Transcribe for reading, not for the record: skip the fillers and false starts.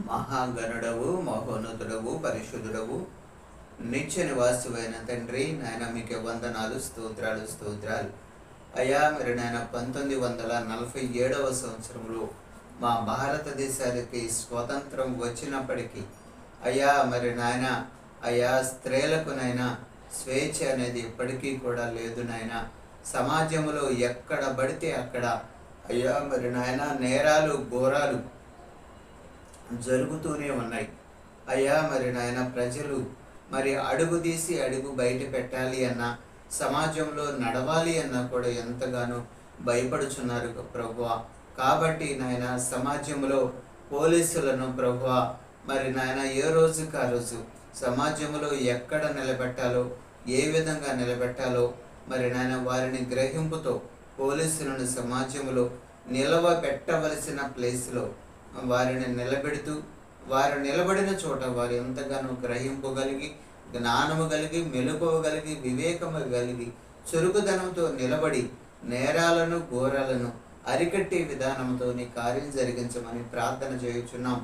మహాగణుడవు, మహోన్నతుడవు, పరిశుద్ధుడవు, నిత్య నివాసువైన తండ్రి, నాయన మీకే వందనాలు, స్తోత్రాలు, స్తోత్రాలు. అయ్యా, మీరు నాయన 1947వ సంవత్సరంలో మా భారతదేశానికి స్వతంత్రం వచ్చినప్పటికీ అయ్యా మరి నాయన అయ్యా స్త్రీలకు నైనా స్వేచ్ఛ అనేది ఎప్పటికీ కూడా లేదు నాయన. సమాజంలో ఎక్కడ పడితే అక్కడ అయ్యా మరి నాయన నేరాలు ఘోరాలు జరుగుతూనే ఉన్నాయి. అయ్యా మరి నాయన ప్రజలు మరి అడుగు తీసి అడుగు బయట పెట్టాలి అన్నా, సమాజంలో నడవాలి అన్నా కూడా ఎంతగానో భయపడుచున్నారు ప్రభువా. కాబట్టి నాయన సమాజంలో పోలీసులను ప్రభువా మరి నాయన ఏ రోజుకి ఆ రోజు సమాజంలో ఎక్కడ నిలబెట్టాలో, ఏ విధంగా నిలబెట్టాలో మరి నాయన వారిని గ్రహింపుతో పోలీసులను సమాజంలో నిలవబెట్టవలసిన ప్లేస్లో వారిని నిలబెడుతూ, వారు నిలబడిన చోట వారు ఎంతగానో గ్రహింపగలిగి, జ్ఞానము కలిగి, మెలకువగలిగి, వివేకము కలిగి, చురుకుదనంతో నిలబడి నేరాలను ఘోరాలను అరికట్టే విధానంతో నీ కార్యం జరిగించమని ప్రార్థన చేయుచున్నాం.